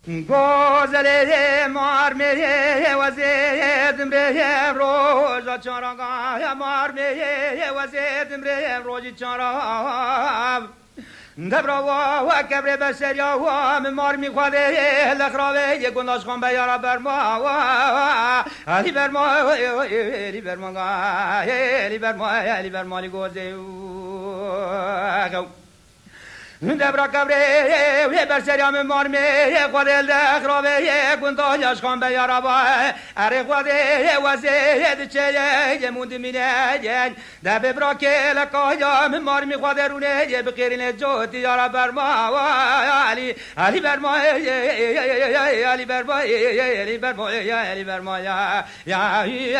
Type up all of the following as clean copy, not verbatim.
گذره مار میه وزیدم ره روز چارگاه مار میه وزیدم ره روز چارگاه دبرا و کبر بسریا و مار میخواده لخراوه یه گنداش خان بیارا برما علی برما علی برما علی برما علی برما علی گوزه دبرا کبره و برسریام مار می خودل دخراوه گنداش خان بیارا با اره خواده وزید چه موند مینه دب برا که لکایم مار می خواده رونه بقیرین جوتی یارا برما علی علی برما علی برما علی برما علی برما یا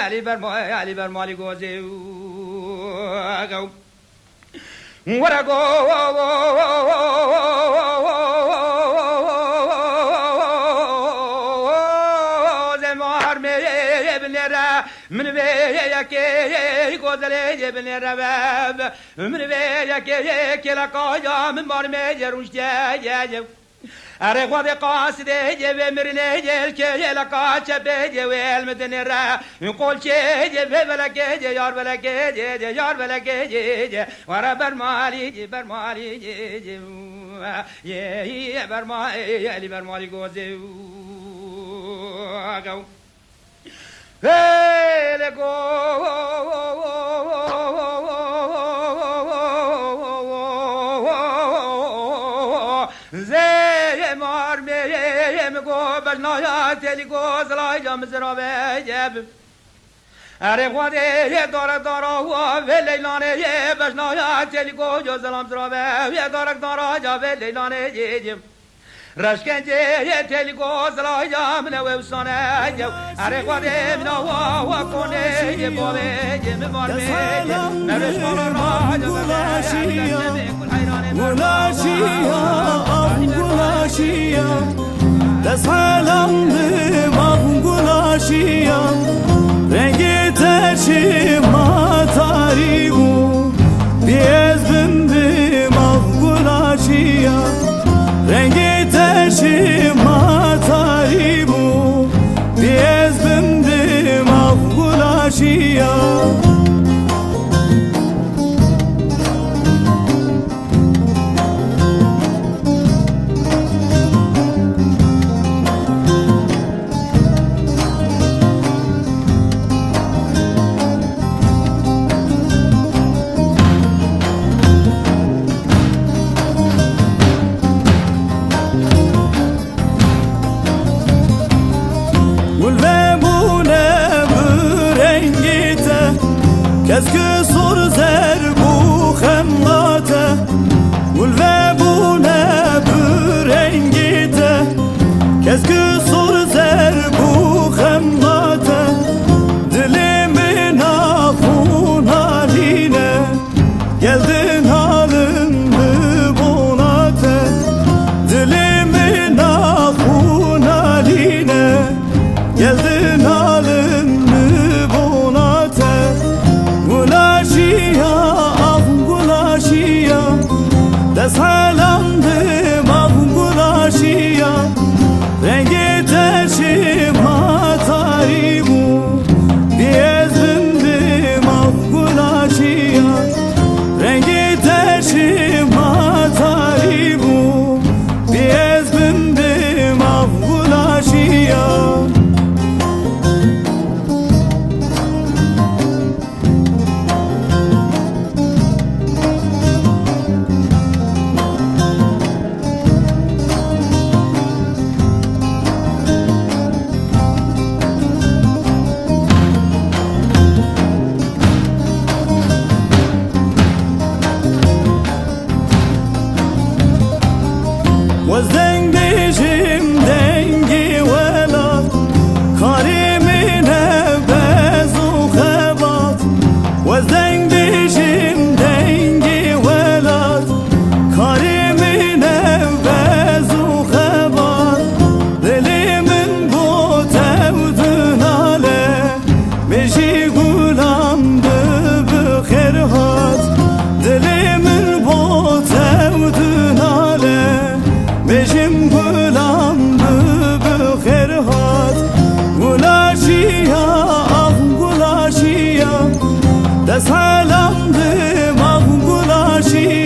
علی برما علی برما علی گوزه What I go, the more me benera, mnve ke godale benera bab, mnve ke la kaya more me jerushya. Are what the cost de Merine, Kela Kacha, Well Medinera, Colche, Bevelake, Yarvelake, Yarvelake, whatever Mali, Bermali, yeah, Bermali, Bermali goes. Go. Hey, go. Naya teli gozla jam zrabe jeb are khode ye dora wa ve leilane ye basnaya teli gozo zalam zrabe ye dora ja ve leilane ye jeb rashkanje ye teli gozla jam ne we usane je are khode mina wa kone ye bove ye me marme ye narish mala gulashiya Desalamdım avgulaşıya Rengi terçim mataribu Diyez bindim avgulaşıya Rengi terçim mataribu Diyez bindim avgulaşıya Keşke sor zer bu hemlate Gül ve bu ne bu rengite Keşke sor zer bu hemlate Dilimin ahun haline Geldin halımı bonate Dilimin ahun haline Geldin halımı bonate Gula gulam bixêr hat Gulaşiya ah gulaşiya Dest helam dim ah gulaşiya